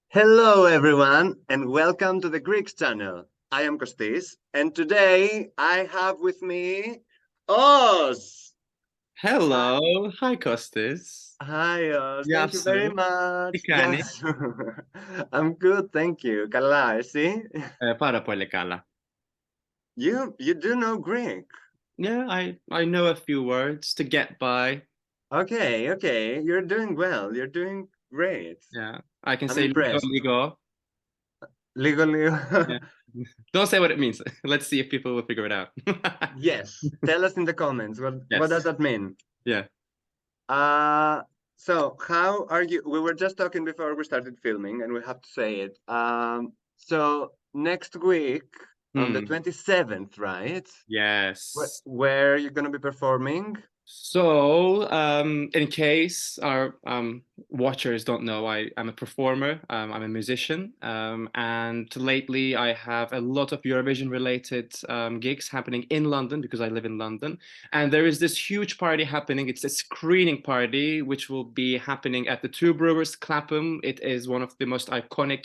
Hello, everyone, and welcome to the Greeks channel. I am Kostis, and today I have with me Oz. Hi, Hello, hi Kostis. hi, Oz. Thank you very Yasu, much. Tikani. Yes, I'm good, thank you. Καλά, εσύ? Πάρα πολύ καλά. You do know Greek. Yeah, I know a few words to get by. Okay. You're doing well. You're doing great. Yeah, I can I'm say ligo, impressed. ligo. Legally. Yeah. Don't say what it means. Let's see if people will figure it out. Yes. Tell us in the comments. What does Yes. that mean? Yeah. Uh, so how are you? We were just talking before we started filming, and we have to say it. So next week on the Hmm. 27th, right? Yes. Where are you gonna be performing? So, in case our watchers don't know, I'm a performer, I'm a musician, and lately I have a lot of Eurovision related gigs happening in London because I live in London. And there is this huge party happening. It's a screening party which will be happening at the Two Brewers, Clapham. It is one of the most iconic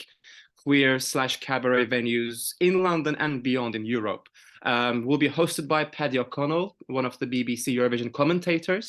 queer/cabaret venues in London and beyond in Europe. Will be hosted by Paddy O'Connell, one of the BBC Eurovision commentators.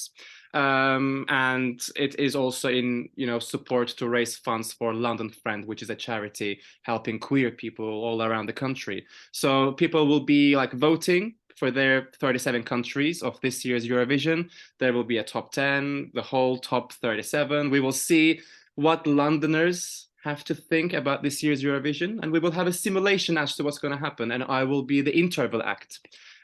And it is also in support to raise funds for London Friend, which is a charity helping queer people all around the country. So people will be like voting for their 37 countries of this year's Eurovision. There will be a top 10, the whole top 37. We will see what Londoners have to think about this year's Eurovision, and we will have a simulation as to what's going to happen. And I will be the interval act.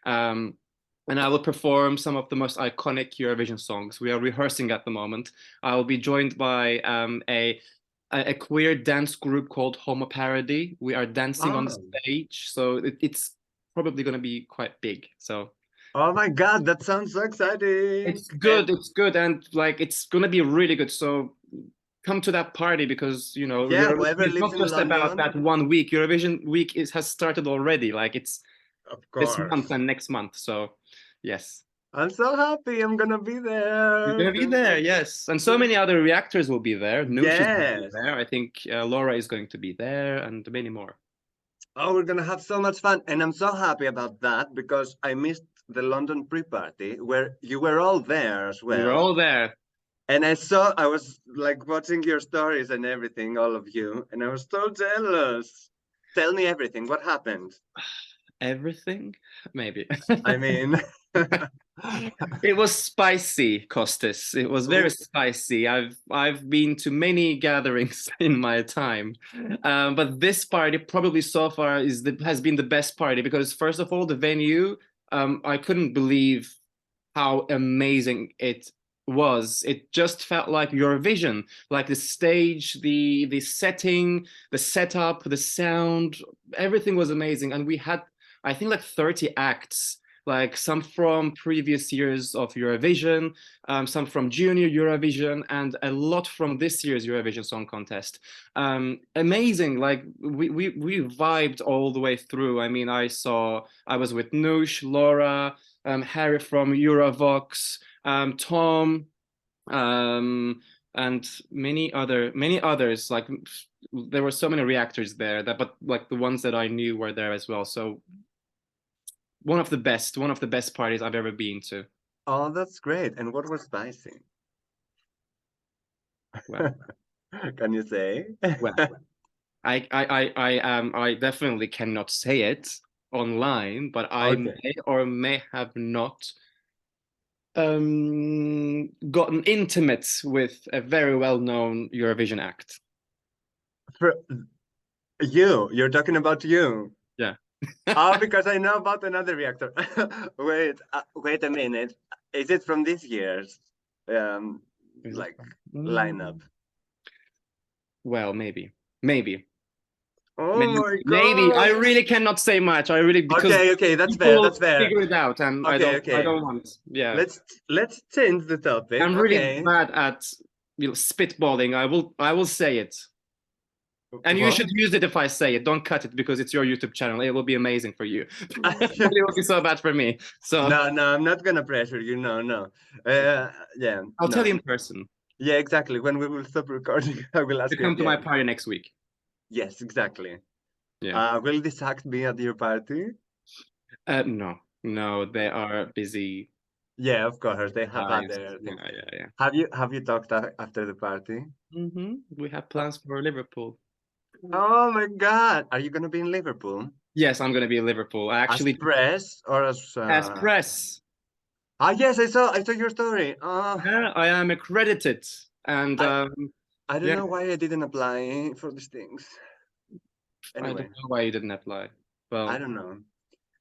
And I will perform some of the most iconic Eurovision songs. We are rehearsing at the moment. I will be joined by a queer dance group called Homo Parody. We are dancing on Oh, stage, so it's probably going to be quite big. So oh my God, that sounds so exciting! And it's good, and like it's going to be really good. So come to that party because yeah, Eurovision whoever is lives not in just about London, that one week. Eurovision week has started already. Like it's of this month course. and next month. So yes, I'm so happy. I'm gonna be you're there. gonna be there. Yes, and so many other reactors will be there. Noosh is going to be Yes. there. I think Laura is going to be there, and many more. Oh, we're gonna have so much fun. And I'm so happy about that because I missed the London pre-party where you were all there as We were well. all there. And I was like watching your stories and everything, all of you, and I was so jealous. Tell me everything. What happened? Everything, maybe. I mean, It was spicy, Kostis. It was very oh, spicy. I've been to many gatherings in my time, but this party probably so far has been the best party because first of all, the venue. I couldn't believe how amazing it was. It just felt like Eurovision, like the stage, the setting, the setup, the sound, everything was amazing. And we had, I think, like 30 acts. Like some from previous years of Eurovision, some from Junior Eurovision, and a lot from this year's Eurovision Song Contest. Amazing! Like we vibed all the way through. I mean, I was with Noosh, Laura, Harry from Eurovox, Tom, and many others. Like there were so many reactors there but like the ones that I knew were there as well. So one of the best parties I've ever been to. oh, that's great. And what was spicy? Well, Can you say? well, I definitely cannot say it online, but I Okay. may or may have not gotten intimate with a very well-known Eurovision act. For you're talking about you. Yeah. Oh, because I know about another reactor. Wait a minute. Is it from this year's um Is it like from? lineup? Well, maybe, Oh maybe, my maybe. I God. really cannot say much. I really because Okay, that's people fair. will That's fair. figure it out, and Okay, I okay. don't want. Yeah, Let's change the topic. I'm really Okay. bad at spitballing. I will say it, and you should What? use it if I say it. Don't cut it because it's your YouTube channel. It will be amazing for you, but it will be so bad for me. So No, I'm not gonna pressure you. No. Yeah, I'll tell you no. in person. Yeah, exactly. When we will stop recording, I will You ask you come to my again. party next week. Yes, exactly. Yeah. Will this act be at your party? No, they are busy Yeah, of course. They have guys. other Yeah, things. yeah. Have you talked after the party? We have Uh, plans for Liverpool. Oh my God! Are you gonna be in Liverpool Yes, I'm gonna be in Liverpool. I as actually press or as? as press. Ah, yes, I saw your story. Yeah, I am accredited, and I I don't yeah, know why I didn't apply for these things. I don't Anyway, know why you didn't apply. I Well, don't know.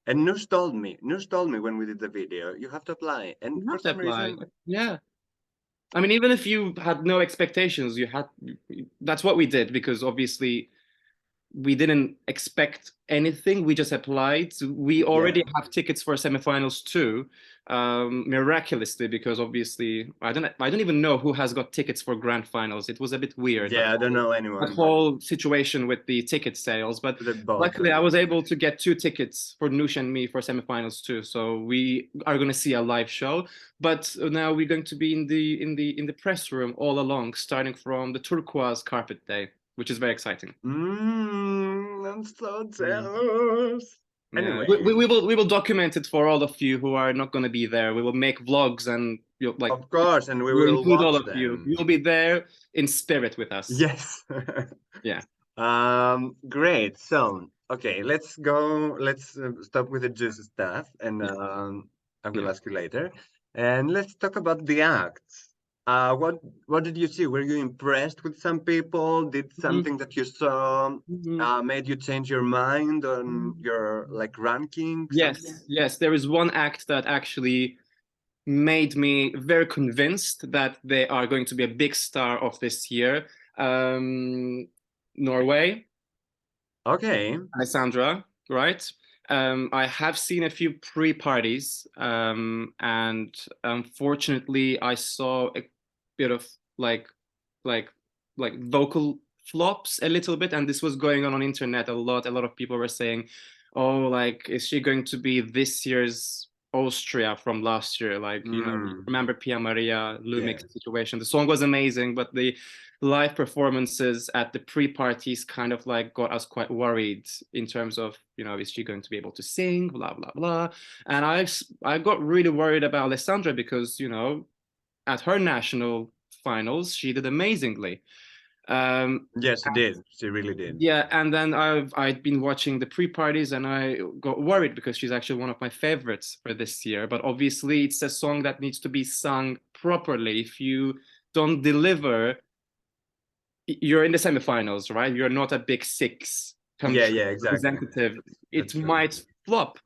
And News told me when we did the video, you have to apply. And you for have to some apply. reason, Yeah. I mean, even if you had no expectations, you had that's what we did because obviously we didn't expect anything. We just applied. We yeah, already have tickets for semifinals too, miraculously, because obviously I don't even know who has got tickets for grand finals. It was a bit weird yeah, I don't know that anyone. whole situation with the ticket sales. But They bought luckily, I them. was able to get 2 tickets for Nush and me for semifinals too. So we are going to see a live show. But now we're going to be in the press room all along, starting from the turquoise carpet day, which is very exciting. I'm so Yeah. jealous. Yeah, Anyway, we will document it for all of you who are not going to be there. We will make vlogs and like of course, and we we'll will include all watch of you. them. You'll be there in spirit with us. Yes. Yeah, Great. So, okay, let's go. Let's stop with the juicy stuff, and I will yeah. ask you later. And let's talk about the acts. What did you see? Were you impressed with some people? Did Mhm, something that you saw mhm, made you change your mind on mhm. your like ranking? Something? Yes. There is one act that actually made me very convinced that they are going to be a big star of this year. Um, Norway. Okay. Alessandra, right? I have seen a few pre-parties, and unfortunately, I saw a bit of like, like, like vocal flops a little bit, and this was going on internet a lot. A lot of people were saying, "Oh, like, is she going to be this year's Austria from last year?" Like, Mm, remember Pia Maria yeah. Lumik's situation. The song was amazing, but the live performances at the pre-parties kind of like got us quite worried in terms of, is she going to be able to sing, blah blah blah. And I got really worried about Alessandra because, at her national finals she did amazingly. um Yes, she did. She really did. yeah, and then I'd been watching the pre-parties and I got worried because she's actually one of my favorites for this year. But obviously it's a song that needs to be sung properly. If you don't deliver, you're in the semifinals, right? You're not a big six Yeah, country yeah, exactly. representative. It That's true. might flop.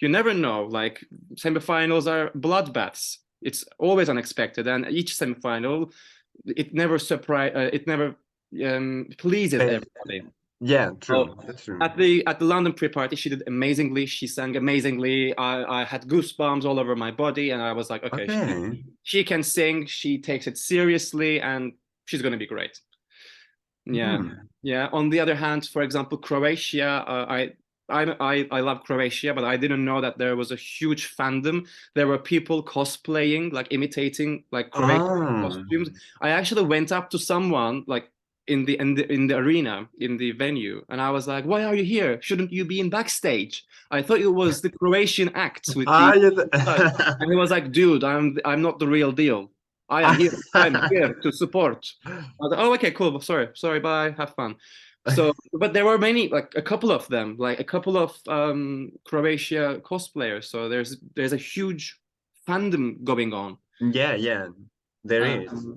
You never know. Like, semifinals are bloodbaths. It's always unexpected, and each semifinal, it never pleases But everybody. yeah, So true. That's true. at the London pre-party, she did amazingly. She sang amazingly. I had goosebumps all over my body, and I was like, okay, Okay. she can sing. She takes it seriously, and she's gonna be great. Yeah, Hmm. yeah. On the other hand, for example, Croatia, I love Croatia, but I didn't know that there was a huge fandom. There were people cosplaying, like imitating, like Croatian Oh. costumes. I actually went up to someone, like in the arena, in the venue, and I was like, "Why are you here? Shouldn't you be in backstage?" I thought it was the Croatian acts with Ah, the yes. and he was like, "Dude, I'm not the real deal. I am here. I'm here to support." I was like, "Oh, okay, cool. Sorry, bye. Have fun." So, but there were many, like a couple of them, like a couple of Croatia cosplayers. So there's a huge fandom going on. Yeah, yeah. There is.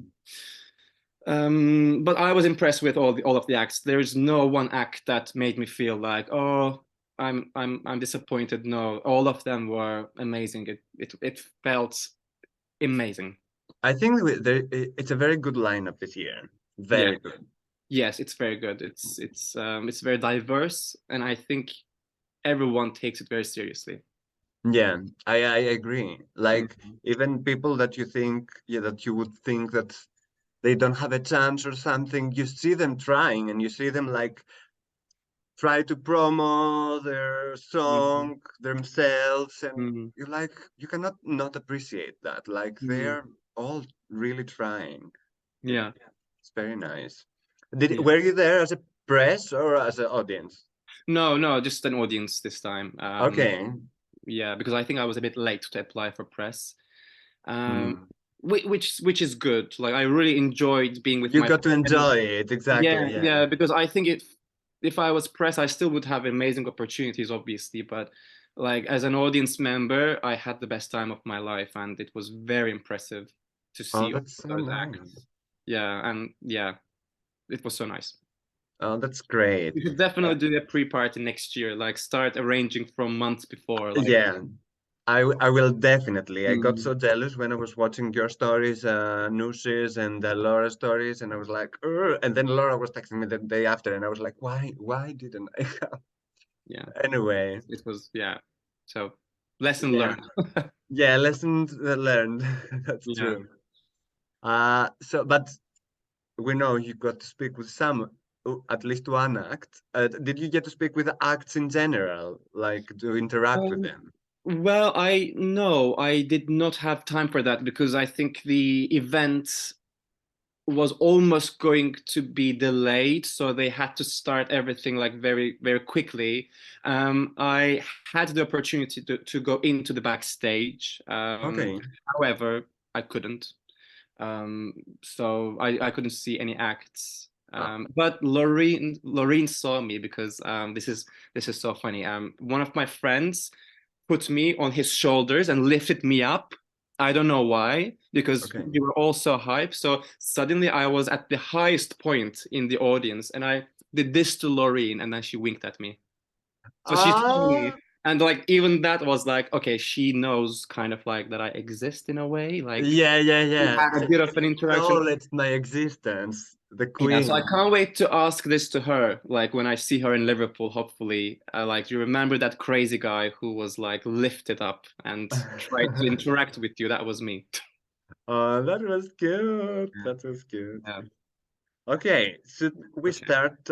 Um, but I was impressed with all of the acts. There is no one act that made me feel like, oh, I'm disappointed. No, all of them were amazing. It felt amazing. I think it's a very good lineup this year. Yeah. Very good. Yes, it's very good. It's very diverse, and I think everyone takes it very seriously. Yeah, I agree. Like Mhm. even people that you think, yeah, that you would think that they don't have a chance or something, you see them trying and you see them like try to promo their Mhm. song themselves, and Mhm. you cannot not appreciate that. Like Mhm. they're all really trying. Yeah, It's very nice. yeah. Were you there as a press or as an audience? No, just an audience this time. Okay. Yeah, because I think I was a bit late to apply for press. Um, Hmm. which is good. Like I really enjoyed being with You my got to friends. enjoy it, Yeah, exactly. Yeah. yeah, because I think if I was press, I still would have amazing opportunities, obviously. But like as an audience member, I had the best time of my life, and it was very impressive to Oh, see all that's so those nice. acts. Yeah, and yeah, it was so nice. Oh, that's great. We should definitely do a pre-party next year. Like start arranging from months before. Like, Yeah, I will definitely. I got mm, so jealous when I was watching your stories, Nush's and Laura's stories, and I was like, "Ugh," and then Laura was texting me the day after, and I was like, why didn't I come? yeah, Anyway, it was yeah. So lesson yeah, learned. yeah, lessons learned. That's Yeah. true. But we know you got to speak with some, at least one act. Did you get to speak with acts in general, like to interact with Um, them? well, I no, I did not have time for that because I think the event was almost going to be delayed, so they had to start everything like very, very quickly. I had the opportunity to go into the backstage. Okay. However, I couldn't. So I couldn't see any acts. Ah, But Loreen saw me because this is so funny. One of my friends put me on his shoulders and lifted me up. I don't know why, because okay. we were all so hyped. So suddenly I was at the highest point in the audience, and I did this to Loreen, and then she winked at me. So she saw me, Ah, and like even that was like, okay, she knows kind of like that I exist in a way. Like yeah, yeah, we yeah. had a bit of an She interaction. acknowledged my existence, the Yeah, so I queen. can't wait to ask this to her. Like when I see her in Liverpool, hopefully. Like, you remember that crazy guy who was like lifted up and tried to interact with you? That was me. Oh, that was good. Yeah. That was good. Yeah. Okay, so we Okay. start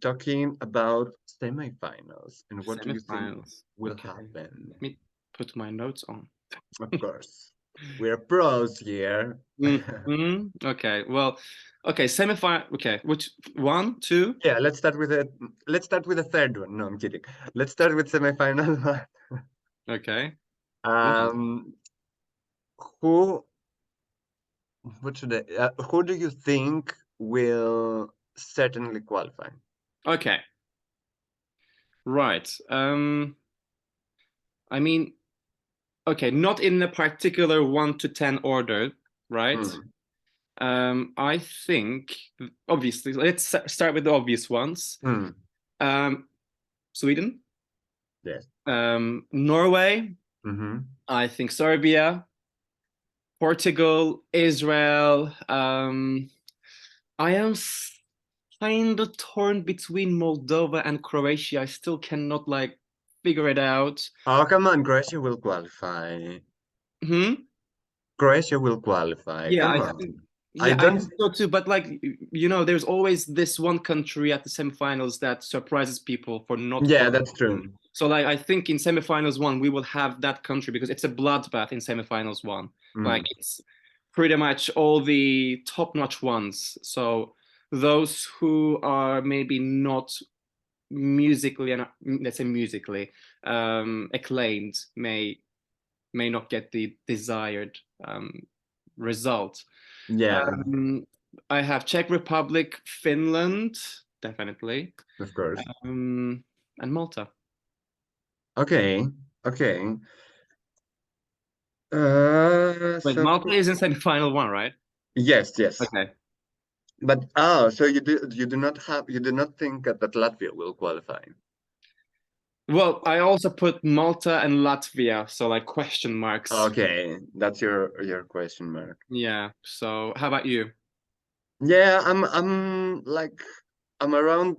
talking about semifinals and what do you think Semifinals. will Okay. happen? Let me put my notes on. Of course, we're pros here. Okay. Well, okay. Semifinal. Okay. Which one, two? Yeah, let's start with the third one. No, I'm kidding. Let's start with semifinal one. Okay. One. Um, who who do you think will certainly qualify? Okay. Right. I mean, okay, not in a particular 1 to 10 order, right? Hmm. I think obviously let's start with the obvious ones. Hmm. Um, Sweden, Yes. Norway, Mm-hmm. I think Serbia, Portugal, Israel. I am kind of torn between Moldova and Croatia. I still cannot like figure it out. Oh, come on, Croatia will qualify. Hmm? Croatia will qualify. Yeah, Come I on. think. I Yeah, I don't. think so too. But like there's always this one country at the semifinals that surprises people for not Yeah, that's qualifying. true. So like I think in semifinals one we will have that country because it's a bloodbath in semifinals one. Like Mm. it's pretty much all the top-notch ones. So those who are maybe not musically and let's say musically acclaimed may not get the desired result. Yeah, Um, I have Czech Republic, Finland, definitely, of course. and Malta. Okay. Okay. Wait, So Malta is in semi-final one, right? yes, yes. Okay. But so you do not think that Latvia will qualify? Well, I also put Malta and Latvia, so like question marks. Okay, that's your question mark. Yeah. So how about you? Yeah, I'm like I'm around.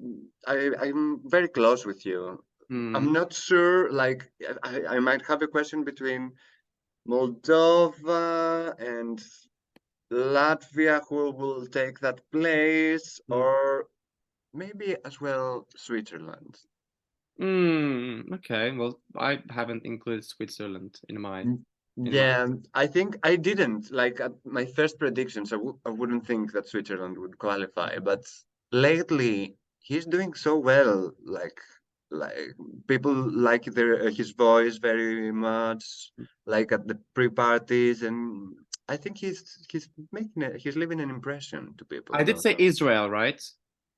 I'm very close with you. I'm Hmm. not sure. Like I might have a question between Moldova and Latvia, who will take that place, or maybe as well Switzerland. Okay. Well, I haven't included Switzerland in my Mm, in my. Yeah, I think I didn't like at my first predictions. I wouldn't think that Switzerland would qualify, but lately. he's doing so well. Like people like his voice very much. Like at the pre-parties, and I think he's leaving an impression to people. I did No, say Israel, right?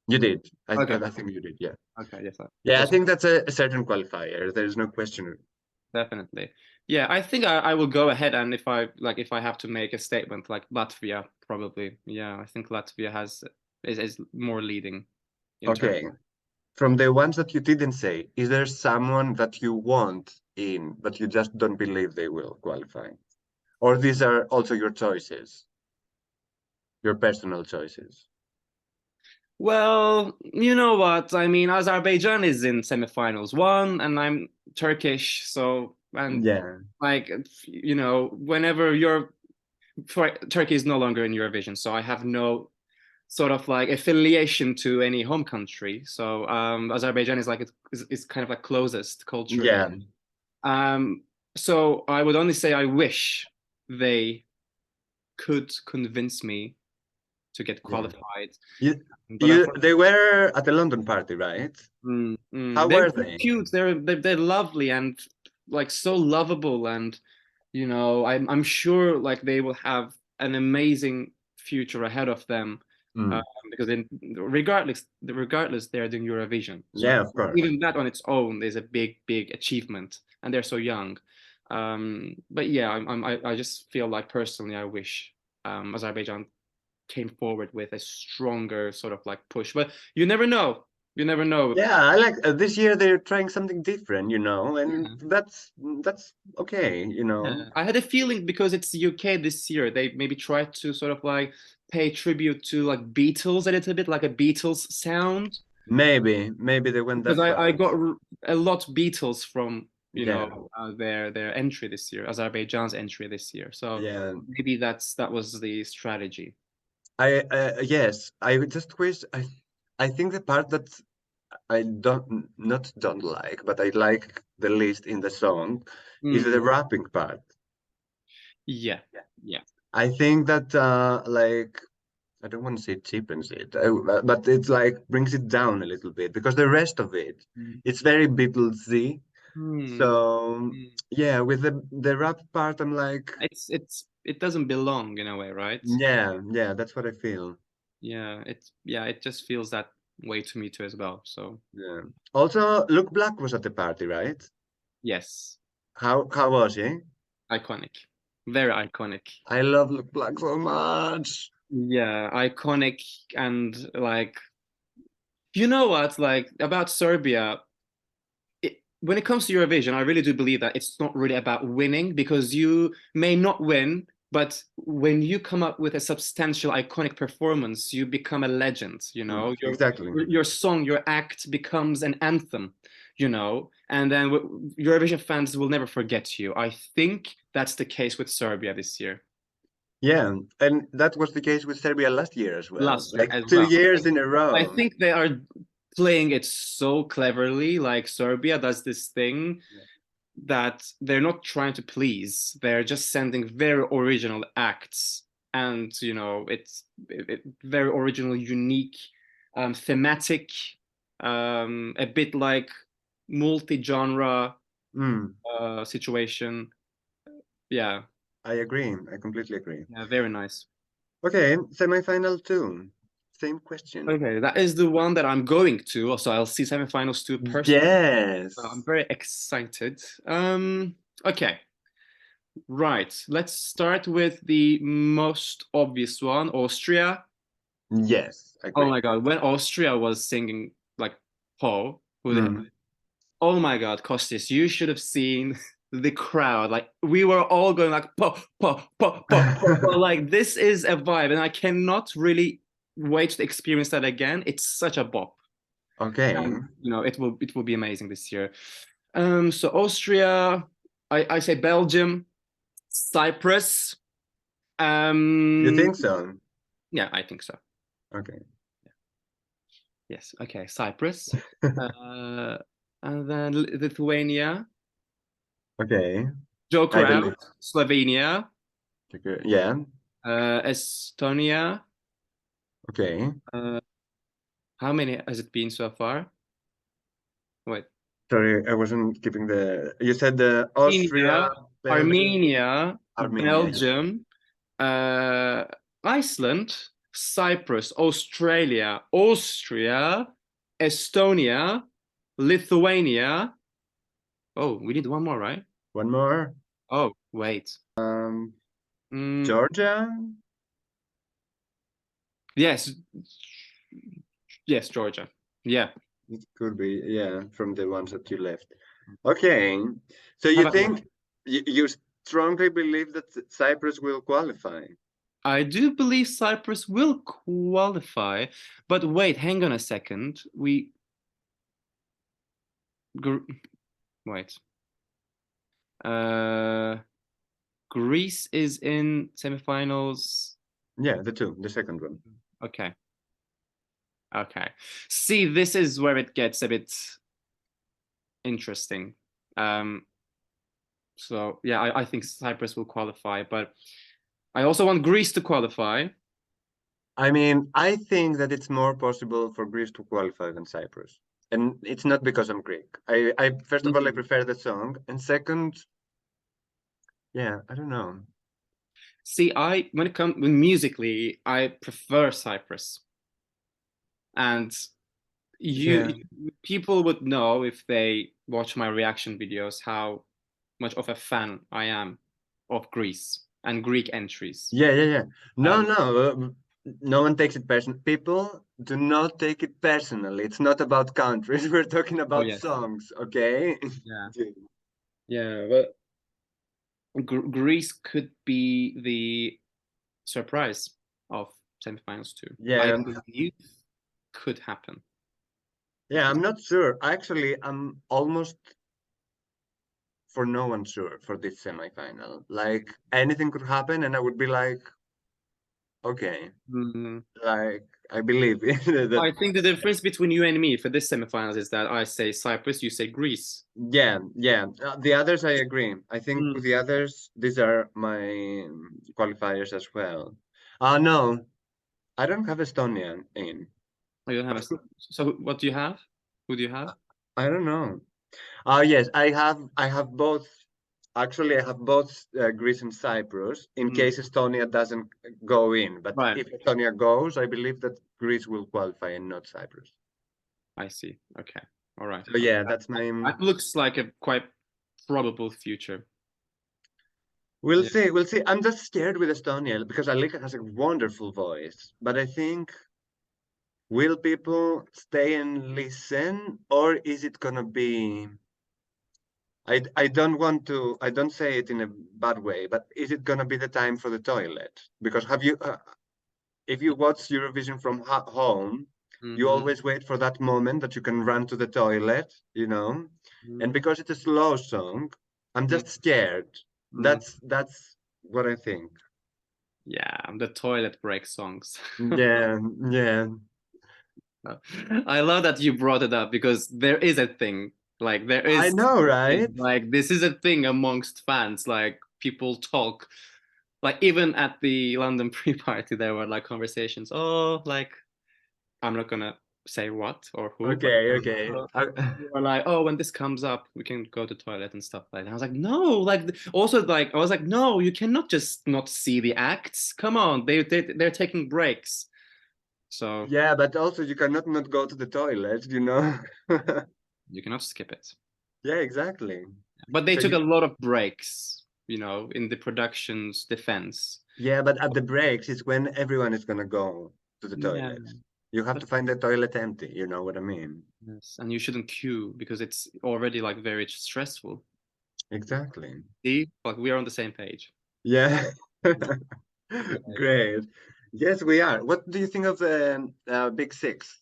you did. Okay. I think you did. Yeah. Okay. Yes. Yeah, I Just think that's a certain qualifier. There's no question. definitely. Yeah, I think I will go ahead, and if I have to make a statement, like Latvia, probably. Yeah, I think Latvia is more leading in terms. Okay. From the ones that you didn't say, is there someone that you want in, but you just don't believe they will qualify? Or these are also your choices, your personal choices? Well, you know what? I mean, Azerbaijan is in semifinals one, and I'm Turkish, so and Yeah. like whenever Turkey is no longer in Eurovision, so I have no sort of like affiliation to any home country. So Azerbaijan is like it's kind of like closest culturally. Yeah. Um, so I would only say I wish they could convince me to get Yeah. qualified, You, but unfortunately. they were at the London party, right? How They're were so they? cute. They're lovely and like so lovable, and I'm sure like they will have an amazing future ahead of them, Mm. because regardless they're doing Eurovision. So Yeah, of course. even that on its own is a big achievement, and they're so young. But yeah, I just feel like personally I wish Azerbaijan came forward with a stronger sort of like push. But you never know. You never know. Yeah, I like this year they're trying something different, and Yeah. that's okay, Yeah. I had a feeling because it's the UK this year, they maybe tried to sort of like pay tribute to like Beatles a little bit, like a Beatles sound. Maybe they went Because that I far. got a lot Beatles from Yeah, their entry this year, Azerbaijan's entry this year. So yeah. maybe that was the strategy. Yes, I would just wish I think the part that I don't like, but I like the least in the song is the Mm, rapping part. yeah, yeah. I think that like I don't want to say cheapens it, but it's like brings it down a little bit because the rest of it, it's very Beatlesy. Mm. So Mm. yeah, with the rap part, I'm like, It doesn't belong in a way, right? yeah, that's what I feel. It just feels that way to me too as well. So Yeah. Also, Luke Black was at the party, right? yes, How was he? iconic, very iconic. I love Luke Black so much. Yeah, iconic, and like you know what, like about Serbia, when it comes to Eurovision, I really do believe that it's not really about winning because you may not win, but when you come up with a substantial, iconic performance, you become a legend. Exactly. Your song, your act becomes an anthem. And then Eurovision fans will never forget you. I think that's the case with Serbia this year, Yeah, and that was the case with Serbia last year as well. last year Like as two well. years in a I row. think they are playing it so cleverly. Like Serbia does this thing that they're not trying to please. They're just sending very original acts, and it's very original, unique, thematic, a bit like multi-genre Mm, situation. Yeah, I agree. I completely agree. yeah, very nice. Okay, semi-final two. Same question. Okay, that is the one that I'm going to. So I'll see semifinals too personally. So I'm Yes. very excited. Okay. Right. Let's start with the most obvious one, Austria. Yes, Oh agree. my God, when Austria was singing like Po, Mm. oh my God, Kostis, you should have seen the crowd. Like we were all going like Po, Po, Po, Po, Po, Po. Like this is a vibe, and I cannot really wait to experience that again. It's such a bop. Okay. And it will be amazing this year. So Austria, I say Belgium, Cyprus. You Um, think so? yeah, I think so. Okay. Yes. Okay. Cyprus, uh, and then Lithuania, Okay. I Joker believe. out, Slovenia, Okay. Yeah. Estonia, Okay. uh, How many has it been so far? Wait. Sorry, I wasn't keeping the. You said the Austria, Armenia, Belgium, Armenia, Armenia. Yeah. Belgium, uh, Iceland, Cyprus, Australia, Austria, Estonia, Lithuania. Oh, we need one more, right? One more. Oh, wait. Georgia. Yes. Yes, Georgia. Yeah. It could be, yeah, from the ones that you left. Okay, so How you about you? think you strongly believe that Cyprus will qualify? I do believe Cyprus will qualify, but wait, hang on a second. Wait. Uh, Greece is in semifinals. Yeah, the second one. Okay. Okay. See, this is where it gets a bit interesting. So yeah, I think Cyprus will qualify, but I also want Greece to qualify. I mean, I think that it's more possible for Greece to qualify than Cyprus. And it's not because I'm Greek. I first of all, I Mm. prefer the song. And second, yeah, I don't know. See, when it comes musically, I prefer Cyprus, and you Yeah. people would know if they watch my reaction videos how much of a fan I am of Greece and Greek entries. Yeah, yeah, yeah. No, Um, no, no one takes it personally. People do not take it personally. It's not about countries. We're talking oh about yes, songs, okay? yeah, yeah. But Greece could be the surprise of semifinals too. I Yeah, believe could happen. yeah, I'm not sure. Actually, I'm almost for no one sure for this semifinal. Like anything could happen, and I would be like, okay, Mm. like I believe that. I think the difference between you and me for this semifinals is that I say Cyprus, you say Greece. Yeah, yeah. The others, I agree. I think with the Mm. others, these are my qualifiers as well. No, I don't have Estonian in. Oh, you don't have a. But So what do you have? Who do you have? I don't know. Yes, I have both. Actually, I have both Greece and Cyprus in Mm. case Estonia doesn't go in. But Right. if Estonia goes, I believe that Greece will qualify and not Cyprus. I see. Okay. All right. So Okay. yeah, that's my. That looks like a quite probable future. We'll Yeah. see. We'll see. I'm just scared with Estonia because Alika has a wonderful voice, but I think will people stay and listen, or is it gonna be? I don't want to. I don't say it in a bad way, but is it gonna be the time for the toilet? Because have you? If you watch Eurovision from home, you Mm-hmm. always wait for that moment that you can run to the toilet, And because it's a slow song, I'm just scared. Mm-hmm. That's what I think. Yeah, the toilet break songs. Yeah, yeah. I love that you brought it up because there is a thing. Like there I is know, right? like this is a thing amongst fans. Like people talk. Like even at the London pre-party, there were like conversations. Oh, like I'm not gonna say what or who, but Okay, okay. or like, oh, when this comes up, we can go to toilet and stuff like that. I was like, no, like also like I was like, no, you cannot just not see the acts. Come on, they're taking breaks. So Yeah, but also you cannot not go to the toilet. you cannot skip it. Yeah, exactly. But they So took you, a lot of breaks, in the production's defense. yeah, but at the breaks is when everyone is gonna go to the Yeah, toilet. You have to find the toilet empty, you know what I mean? yes. And you shouldn't queue because it's already like very stressful. Exactly. See, like we are on the same page. Yeah. Right. Great. Yes, we are. What do you think of the Big Six?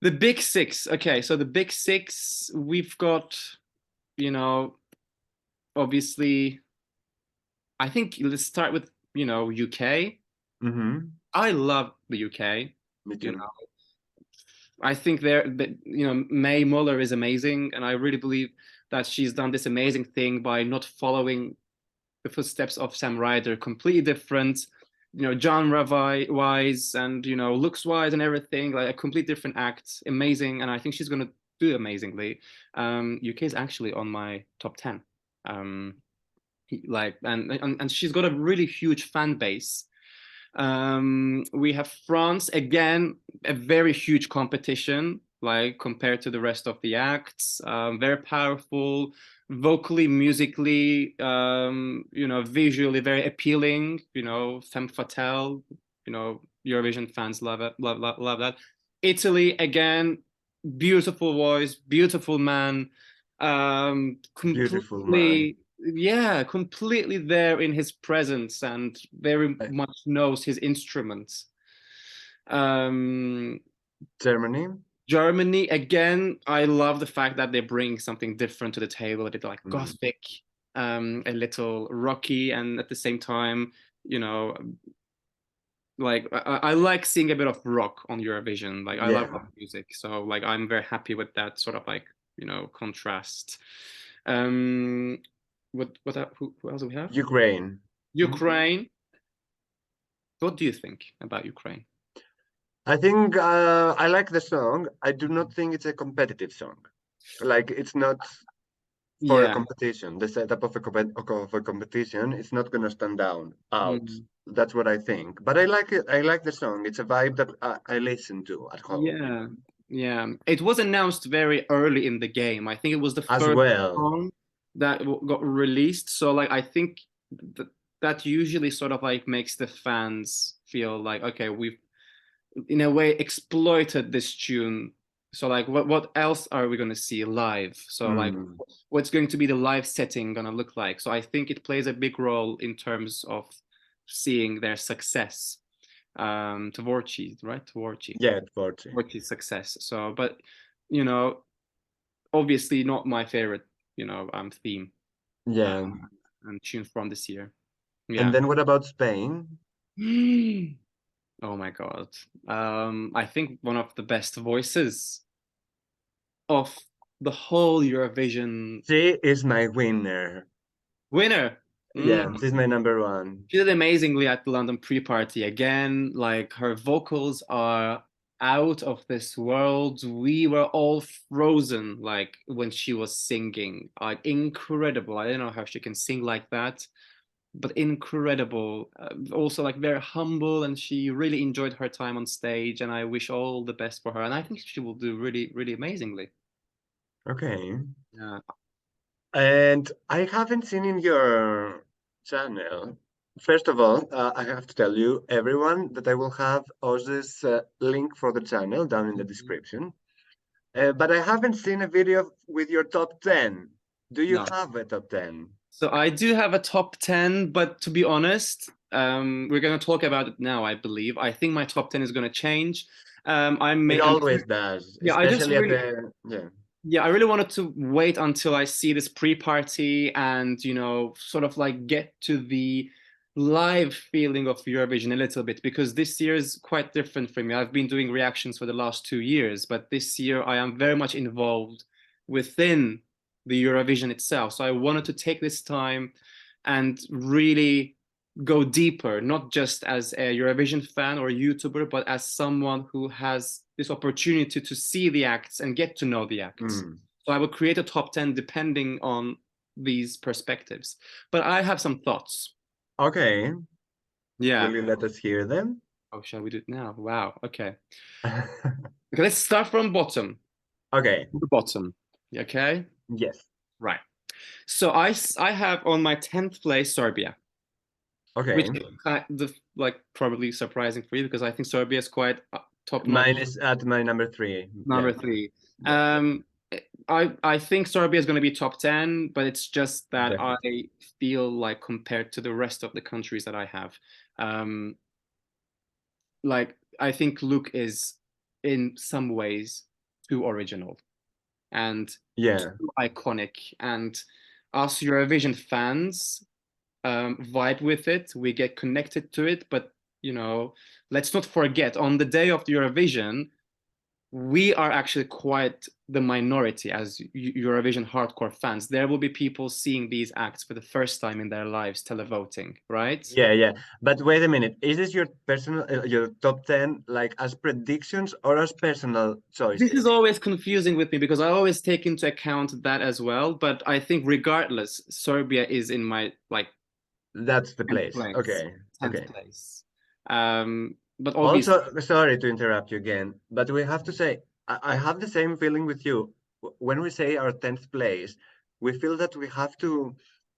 The big six. Okay, so the big six, we've got, you know, obviously, I think let's start with, UK. Mm-hmm. I love the UK. Me You too. know, I think May Muller is amazing, and I really believe that she's done this amazing thing by not following the footsteps of Sam Ryder, completely different. genre-wise and looks-wise and everything, like a complete different act, amazing, and I think she's gonna do amazingly. UK is actually on my top 10. Like and she's got a really huge fan base. We have France again, a very huge competition, like compared to the rest of the acts. Very powerful, vocally, musically, visually very appealing. Femme fatale. Eurovision fans love it, love that. Italy again, beautiful voice, beautiful man, Beautiful man. completely, yeah, completely there in his presence and very Uh, much knows his instruments. um Germany. Germany again, I love the fact that they bring something different to the table, a bit like Mm. gothic, a little rocky, and at the same time, you know like I like seeing a bit of rock on Eurovision. Like I love Yeah. rock music, so like I'm very happy with that sort of like contrast. Um, who else do we have? Ukraine. Ukraine. What do you think about Ukraine? I think I like the song. I do not think it's a competitive song. Like it's not for a Yeah. competition. The setup of a competition is not gonna stand down out. Mm. That's what I think. But I like it. I like the song. It's a vibe that I listen to at home, Yeah, yeah. It was announced very early in the game. I think it was the as first well. song that got released. So like I think that that usually sort of like makes the fans feel like, okay, we've in a way exploited this tune. So like what else are we going to see live? So like Mm. what's going to be the live setting going to look like? So I think it plays a big role in terms of seeing their success. Tvorchi, right? Tvorchi. Yeah, 40. Tvorchi's success. So but you know obviously not my favorite theme Yeah. and tune from this year. And Yeah. then what about Spain? Oh my God. I think one of the best voices of the whole Eurovision She is my winner. winner. Mm. Yeah, she's my number one. She did amazingly at the London pre-party again. Like her vocals are out of this world. We were all frozen like when she was singing. Like incredible. I don't know how she can sing like that, but incredible. Also like very humble, and she really enjoyed her time on stage. And I wish all the best for her. And I think she will do really, really amazingly. Okay. Yeah. And I haven't seen in your channel. First of all, I have to tell you, everyone, that I will have Oz's link for the channel down in the description. But I haven't seen a video with your top 10. Do you No. have a top 10? So I do have a top 10, but to be honest, we're going to talk about it now, I believe. I think my top 10 is going to change. It I'm always does, yeah, especially at the, yeah. I really wanted to wait until I see this pre-party and, sort of like get to the live feeling of Eurovision a little bit, because this year is quite different for me. I've been doing reactions for the last 2 years, but this year I am very much involved within the Eurovision itself. So I wanted to take this time and really go deeper, not just as a Eurovision fan or a YouTuber, but as someone who has this opportunity to see the acts and get to know the acts. Mm. So I will create a top 10 depending on these perspectives. But I have some thoughts. Okay. Yeah. Will you let us hear them? Oh, shall we do it now? Wow. Okay. Okay, let's start from bottom. Okay. The bottom. Okay. Yes. Right. So I have on my 10th place Serbia, which Okay. is kind of like probably surprising for you because I think Serbia is quite top notch. Mine is at my number 3. Yeah. Number three. Yeah. Um, I think Serbia is going to be top 10, but it's just that I Definitely. feel like compared to the rest of the countries that I have, um, like I think Luke is in some ways too original and Yeah. too iconic, and us Eurovision fans vibe with it. We get connected to it, but let's not forget on the day of the Eurovision, we are actually quite the minority as Eurovision hardcore fans. There will be people seeing these acts for the first time in their lives, televoting, right? Yeah, yeah. But wait a minute. Is this your personal, your top 10, like as predictions or as personal This is choices? always confusing with me because I always take into account that as well. But I think regardless, Serbia is in my like That's the 10th place. place. Okay, 10th okay. place. But obviously, Also, sorry to interrupt you again, but we have to say, I have the same feeling with you. When we say our 10th place, we feel that we have to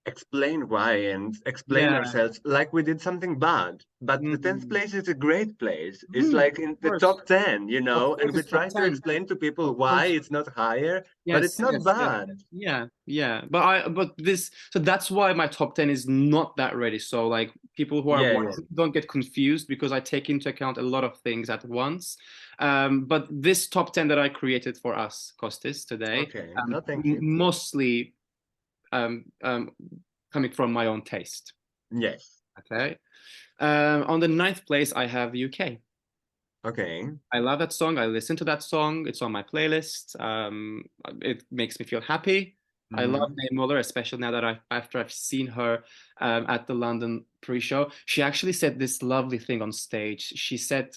explain why and explain yeah. ourselves like we did something bad. But the 10th Mm, place is a great place. It's like in the course. top 10, Of and course, we it's top try to 10. explain to people Of why course. it's not higher, but it's Yes, not yes, yes. bad. Yeah, yeah. But this, so that's why my top 10 is not that ready. So like people who are Yeah, yeah. watching don't get confused because I take into account a lot of things at once. But this top 10 that I created for us, Kostis, today, Okay. No, thank you. mostly um, um, coming from my own taste. Yes. Okay. On the ninth place, I have UK. Okay. I love that song. I listen to that song. It's on my playlist. It makes me feel happy. I love Mm-hmm. Mae Muller, especially now that after I've seen her at the London pre-show. She actually said this lovely thing on stage. She said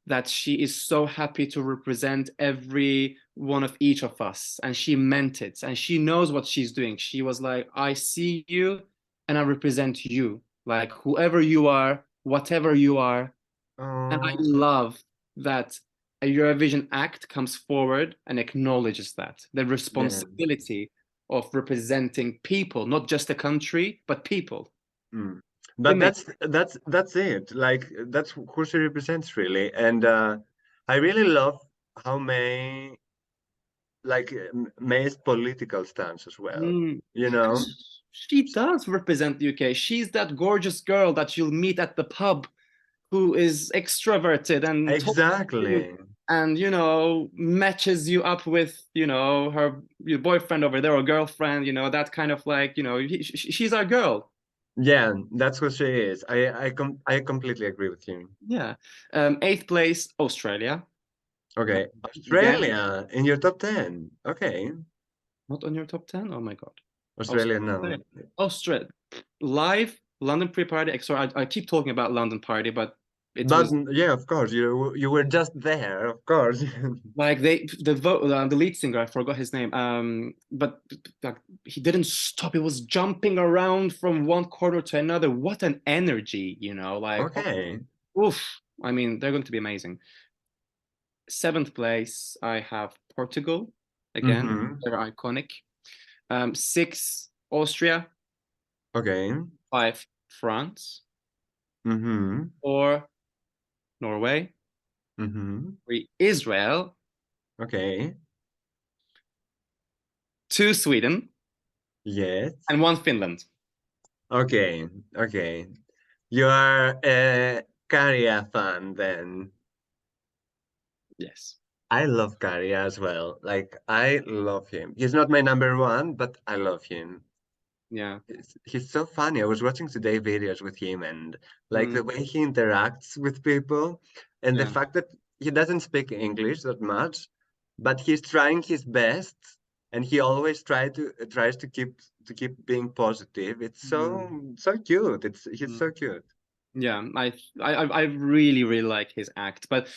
that she is so happy to represent every one of each of us, and she meant it. And she knows what she's doing. She was like, "I see you, and I represent you. Like whoever you are, whatever you are." And I Oh, love that a Eurovision act comes forward and acknowledges that the yeah. responsibility of representing people, not just a country, but people. Mm. But Women. that's it. Like that's who she represents really. And I really love how May's political stance as well. Mm. You And know? she does represent the UK. She's that gorgeous girl that you'll meet at the pub who is extroverted and talks to you Exactly. and matches you up with her your boyfriend over there or girlfriend, that kind of like, she's our girl. Yeah, that's who she is. I completely agree with you. Yeah. Eighth place, Australia. Okay. Again, Australia in your top 10. Okay. not on your top 10. Oh my God. Australia Australia. no. Australia. Live, London pre-party. Sorry, I keep talking about London party, but it But was yeah, of course, you were just there, of course. like the lead singer, I forgot his name. But like he didn't stop. He was jumping around from one corner to another. What an energy, like, Okay. oof. I mean, they're going to be amazing. Seventh place, I have Portugal. Again, Mm-hmm. they're iconic. Six, Austria. Okay. Five, France. Mm-hmm. Four, Norway. Mm-hmm. Three, Israel. Okay. Two, Sweden. Yes. And one, Finland. Okay. Okay. You are a Kariya fan then. Yes. I love Kariya as well. Like I love him. He's not my number one, but I love him. Yeah. He's so funny. I was watching today videos with him and like Mm, the way he interacts with people and the yeah. fact that he doesn't speak English that much, but he's trying his best and he always tries to keep being positive. It's Mm, so cute. He's mm. so cute. Yeah. I really, really like his act. But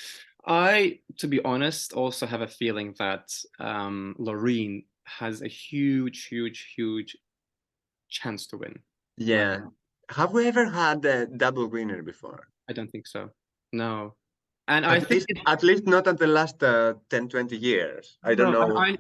to be honest, also have a feeling that Loreen has a huge, huge, huge chance to win. Like, Yeah. Have we ever had a double winner before? I don't think so. No. And I At think least at least not in the last 10, 20 years. I don't no, know.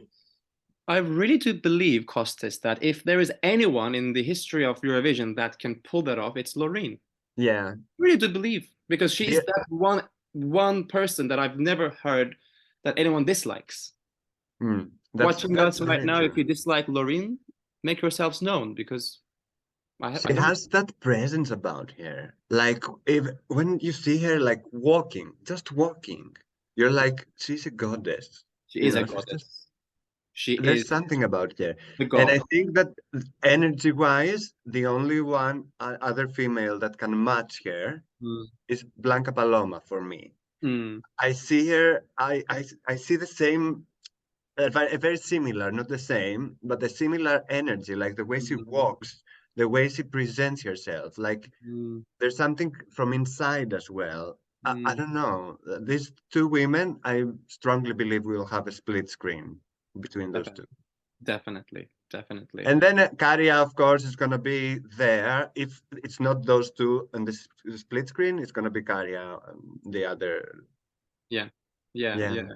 I really do believe, Kostis, that if there is anyone in the history of Eurovision that can pull that off, it's Loreen. Yeah. Really do believe because she is The, that one person that I've never heard that anyone dislikes. Watching that's us right very now, if true. you dislike Loreen, make yourselves known because I She don't. has that presence about her. Like if when you see her like walking, just walking, you're like, she's a goddess. She is a She's just goddess. She there's is something about her. the And I god. think that energy-wise, the only one other female that can match her Mm. is Blanca Paloma for me. Mm. I see her. I see the same, very similar, not the same, but the similar energy, like the way she Mm. walks, the way she presents herself. Like Mm. there's something from inside as well. I Mm. don't know. These two women, I strongly believe we'll have a split screen between those Okay. two. Definitely, definitely. And then Karia, of course, is going to be there. If it's not those two on the split screen, it's going to be Karia, the other. Yeah, yeah, Yeah. yeah,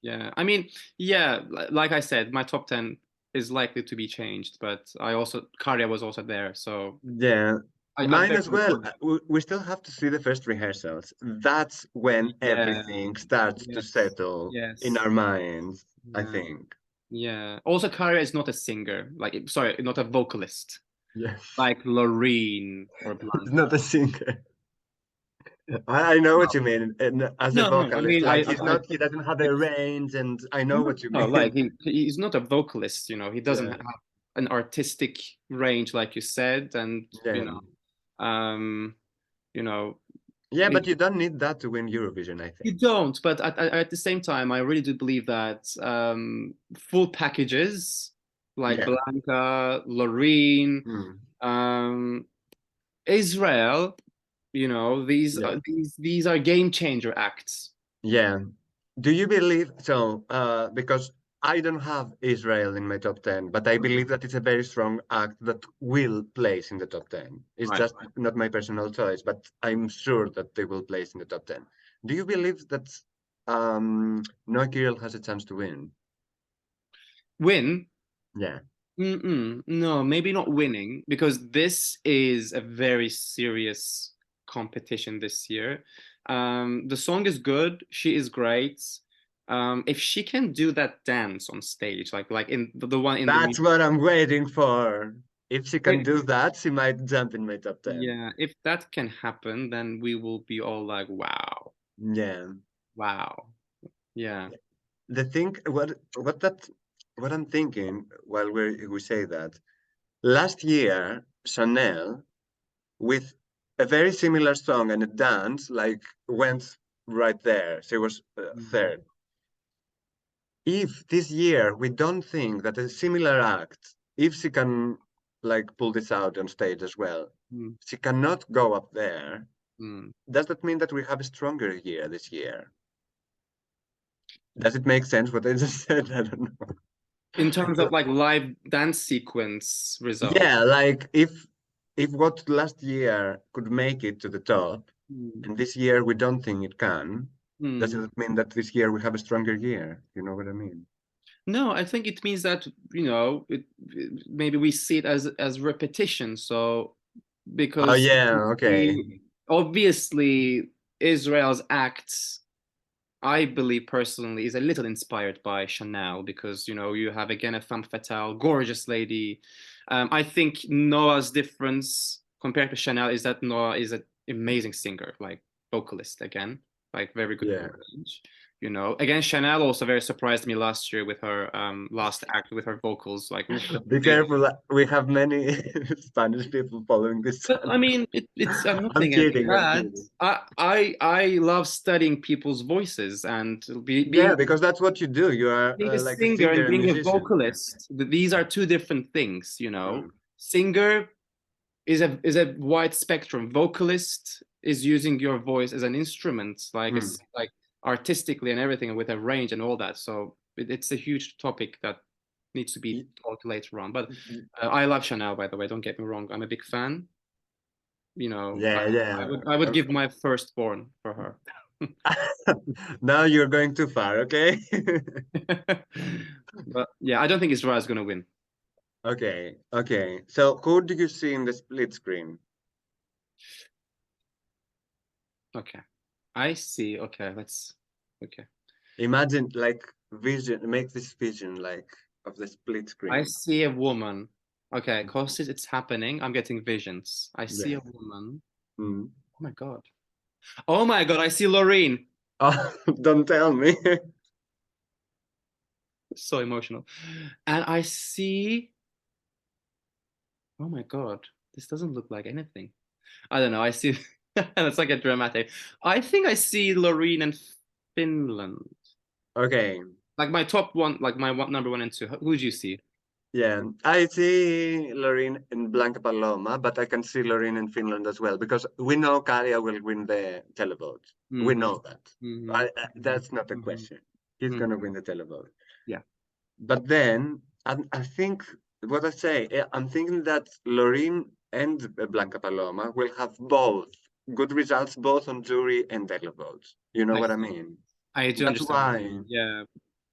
yeah. I mean, yeah, like I said, my top 10 is likely to be changed, but I also, Karya was also there, so Yeah. I'm Mine very as well. confident. We still have to see the first rehearsals. That's when Yeah, everything starts to yes, settle in yes, our minds, I yeah, think. yeah. Also, Karya is not a singer, like, sorry, not a vocalist, Yeah. like Loreen or It's not Blanca. a singer. I know No, what you mean. And as a no, no. I vocalist, mean, like he's not, he doesn't have a it's range, and I know no, what you no, mean. like he's not a vocalist, you know. He doesn't Yeah. have an artistic range, like you said, and Yeah. um, you know, Yeah, it, but you don't need that to win Eurovision, I you think. don't. But at the same time, I really do believe that full packages like Yeah. Blanca, Loreen, Hmm. um, Israel, you know, Yeah. these are game changer acts. Yeah. Do you believe so? Because I don't have Israel in my top 10, but I believe that it's a very strong act that will place in the top 10. It's Right. just not my personal choice, but I'm sure that they will place in the top 10. Do you believe that Noah Kirill has a chance to win? Win. Yeah. No, maybe not winning because this is a very serious competition this year. The song is good. She is great. If she can do that dance on stage, like in the one in the That's music, what I'm waiting for. If she can wait, do that, she might jump in my top 10. yeah, if that can happen, then we will be all like, wow, Yeah. wow, yeah. The thing, what I'm thinking while we say that, last year, Chanel, with a very similar song and a dance, like went right there. She was Mm, third. If this year we don't think that a similar act, if she can like pull this out on stage as well, mm, she cannot go up there. mm. Does that mean that we have a stronger year this year? Does it make sense what I just said? I don't know. In terms of like live dance sequence result. Yeah, like if what last year could make it to the top, Mm. and this year we don't think it can, does Mm. it mean that this year we have a stronger year? You know what I mean? No, I think it means that maybe we see it as repetition. So Oh because yeah, okay. obviously Israel's acts, I believe personally, is a little inspired by Chanel because you have again a femme fatale, gorgeous lady. I think Noah's difference compared to Chanel is that Noah is an amazing singer, like vocalist again, like very good Yeah. range. Again, Chanel also very surprised me last year with her last act with her vocals, like Be careful. We have many Spanish people following this but I channel. mean, I'm not I'm saying anything kidding, I'm bad. kidding. I love studying people's voices and Yeah, because that's what you do. You are being a like a singer and singer and being a musician. Yeah. vocalist. These are two different things. Mm, Singer is a wide spectrum. Vocalist is using your voice as an instrument, mm. like artistically and everything with a range and all that. So it's a huge topic that needs to be Y- talked later on. But y- I love Chanel, by the way. Don't get me wrong. I'm a big fan. Yeah, I yeah. would give my firstborn for her. Now you're going too far, okay? But yeah, I don't think Israel is going to win. Okay, okay. So who do you see in the split screen? Okay. I see. Okay, let's. Okay. Imagine like vision, make this vision like of the split I screen. see a woman. Okay, Kostis, it's happening. I'm getting visions. I see Yeah. a woman. Mm. Oh my God. Oh my God, I see Loreen. Oh, don't tell me. So emotional. And I see. Oh my God, this doesn't look like anything. I don't know. I see. That's like a dramatic. I think I see Loreen in Finland. Okay. Like my top one, like my number one and two. Who do you see? Yeah, I see Loreen in Blanca Paloma, but I can see Loreen in Finland as well because we know Karia will win the televote. We Hmm. know that. Hmm. That's not a Hmm. question. He's Hmm. gonna win the televote. Yeah. But then I think what I say, I'm thinking that Loreen and Blanca Paloma will have both good results, both on jury and televotes. You know I what I see. mean? I do That's understand. why. Yeah.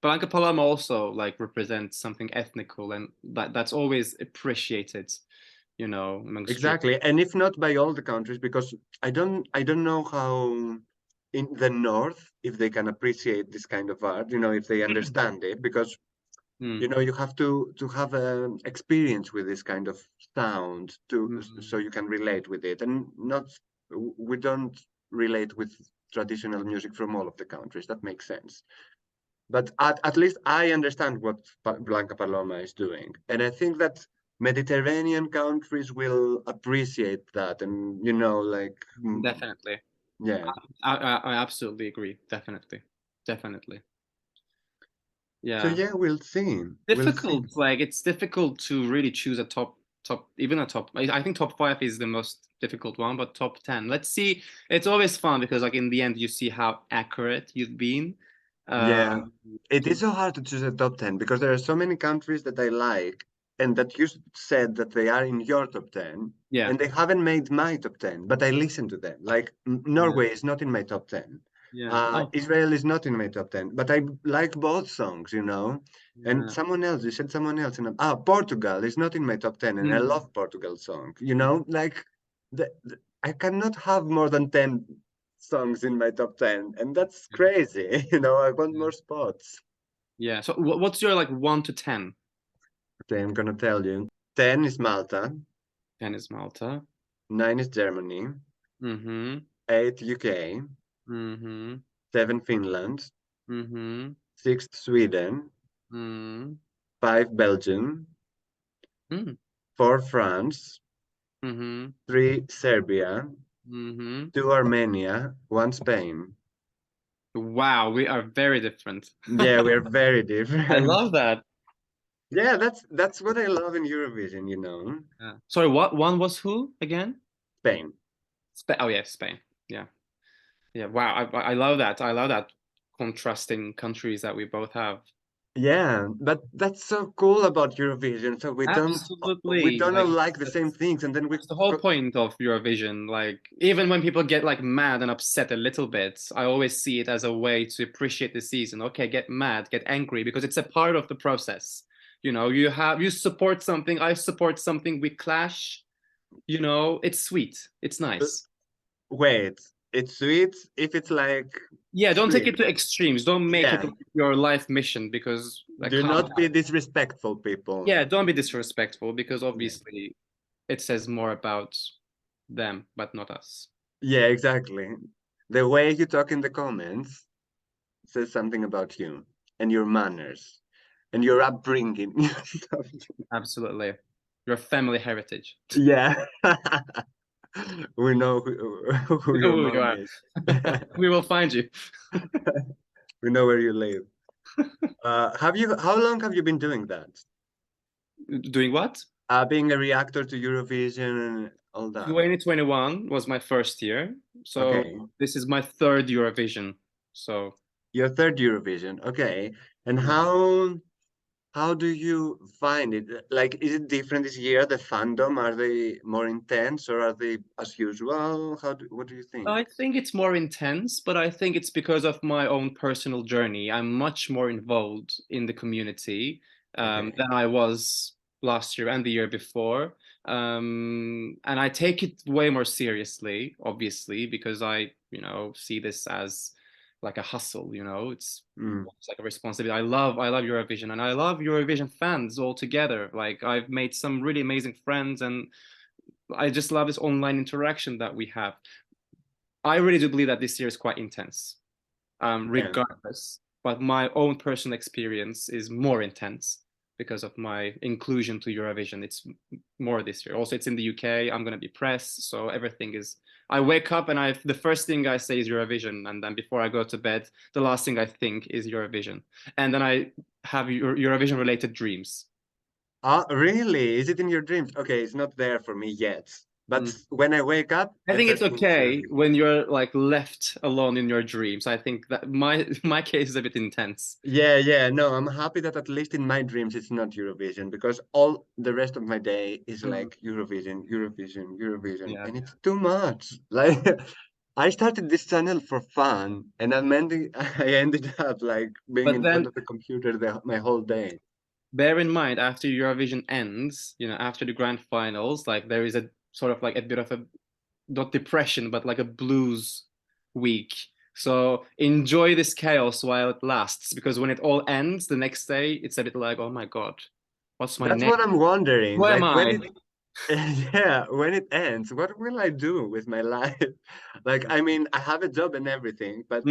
Blanca Paloma also like represents something ethnical, and that's always appreciated, amongst jury. Exactly, and if not by all the countries, because I don't know how in the north if they can appreciate this kind of art, if they understand it, because Mm. you have to have experience with this kind of sound so Mm. you can relate with it, and not we don't relate with traditional music from all of the countries. That makes sense. But at least I understand what Blanca Paloma is doing. And I think that Mediterranean countries will appreciate that. And, like, Definitely. yeah. I absolutely agree. Definitely. Definitely. So, Yeah. yeah, we'll see. We'll see. Difficult. Like it's difficult to really choose a top even a top. I think top five is the most difficult one, but top 10. Let's see. It's always fun because like in the end you see how accurate you've been. Yeah. Um, It is to so hard to choose a top 10 because there are so many countries that I like and that you said that they are in your top 10 yeah. and they haven't made my top 10, but I listen to them. Like Yeah. Norway is not in my top 10. Yeah. Oh, Israel is not in my top 10, but I like both songs, And yeah. someone else, you said someone else. Portugal is not in my top 10 and I Mm. love Portugal song, Like I cannot have more than 10 songs in my top 10 and that's crazy. I want Yeah. more spots. Yeah. So what's your like 1 to 10? Okay, I'm gonna tell you. 10 is Malta, 10 is Malta. 9 is Germany, Mm-hmm. 8 UK, Mm-hmm. 7 Finland, Mm-hmm. 6 Sweden, Mm-hmm. 5 Belgium, 4 France, Mm-hmm. 3 Serbia, Mm-hmm. 2 Armenia, 1 Spain. Wow, we are very different. Yeah, we're very I different. love that. Yeah, that's what I love in Eurovision, Yeah. Sorry, what one was who again? Spain. Spain. Oh yeah, Spain. Yeah, yeah. Wow, I love that. I love that contrasting countries that we both have. Yeah, but that's so cool about Eurovision. So we Absolutely. don't all Like like the same things, and then we that's the whole point of Eurovision. Like even when people get like mad and upset a little bit, I always see it as a way to appreciate the season. Okay, get mad, get angry because it's a part of the process. You support something, I support something, we clash. It's sweet. It's nice. wait. It's sweet if it's like Yeah, don't take sweet. it to extremes. Don't make it Yeah. like your life mission because like Do not be disrespectful, people. yeah, don't be disrespectful because Yeah. obviously it says more about them, but not us. Yeah, exactly. The way you talk in the comments says something about you and your manners and your upbringing. Absolutely. Your family heritage. Yeah. We know who your Who you mom are. is. We will find you. We know where you live. How long have you been doing that? Doing what? Being a reactor to Eurovision and all that. 2021 was my first year. So Okay. this is my third Eurovision. So Your third Eurovision. Okay. And yeah. how do you find it? Like, is it different this year? The fandom, are they more intense or are they as usual? What do you I think? think it's more intense, but I think it's because of my own personal journey. I'm much more involved in the community Okay. than I was last year and the year before. And I take it way more seriously, obviously, because I, see this as like a hustle, Mm. it's like a responsibility. I love Eurovision and I love Eurovision fans altogether. Like I've made some really amazing friends and I just love this online interaction that we have. I really do believe that this year is quite intense, Yeah. regardless. But my own personal experience is more intense because of my inclusion to Eurovision. It's more this year. Also, it's in the UK. I'm going to be press, so everything is. I wake up and the first thing I say is Eurovision, and then before I go to bed, the last thing I think is Eurovision, and then I have Eurovision related dreams. Ah, really? Is it in your dreams? Okay, it's not there for me yet. But Mm. when I wake up, I I think it's first think it's okay Eurovision. when you're like left alone in your dreams. I think that my case is a bit intense. Yeah, yeah, no, I'm happy that at least in my dreams it's not Eurovision because all the rest of my day is Mm. like Eurovision, Eurovision, Eurovision, Yeah. and it's too much. Like I started this channel for fun, and I ended up like being But in front then of the computer my whole day. bear in mind, after Eurovision ends, after the grand finals, like there is a sort of like a bit of a not depression, but like a blues week. So enjoy this chaos while it lasts, because when it all ends the next day, it's a bit like, oh my God, what's my That's name? what I'm wondering. Who am Like when I? it yeah, when it ends, what will I do with my life? Like I mean, I have a job and everything, but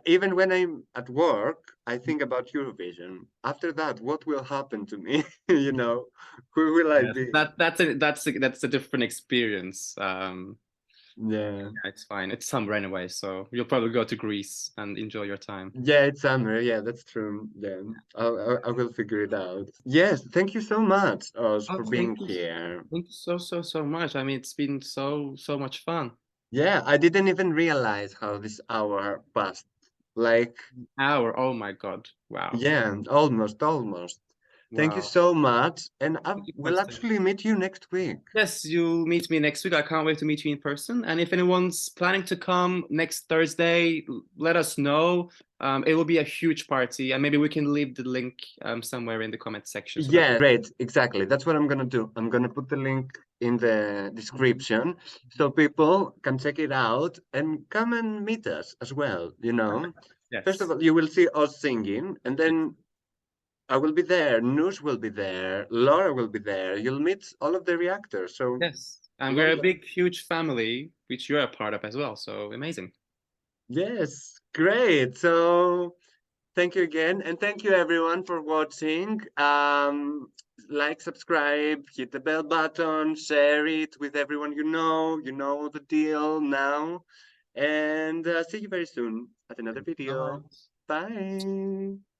even when I'm at work, I think about Eurovision. After that, what will happen to me? You know, who will I Yes, be? that's a different experience. Yeah. Yeah, it's fine. It's summer anyway, so you'll probably go to Greece and enjoy your time. Yeah, it's summer. Yeah, that's true. Yeah, I will figure it out. Yes, thank you so much, Oz, Oh, for being here. thank you so much. I mean, it's been so much fun. Yeah, I didn't even realize how this hour passed. Like, Hour. Oh my God. Wow. yeah, almost, almost. Thank you Wow. so much, and I Thank you, will Kostis. actually meet you next week. Yes, you'll meet me next week. I can't wait to meet you in person. And if anyone's planning to come next Thursday, let us know. It will be a huge party, and maybe we can leave the link somewhere in the comment section so that. Yeah, great. Exactly. That's what I'm gonna do. I'm gonna put the link in the description so people can check it out and come and meet us as well, you know. First of Yes. all, you will see us singing, and then I will be there, Nush will be there, Laura will be there. You'll meet all of the reactors. So Yes. And we're a lots of big, huge family, which you're a part of as well. So amazing. yes, great. So thank you again, and thank you everyone for watching. Like, subscribe, hit the bell button, share it with everyone you know. You know the deal now. And see you very soon at another Thank you so video. much. Bye.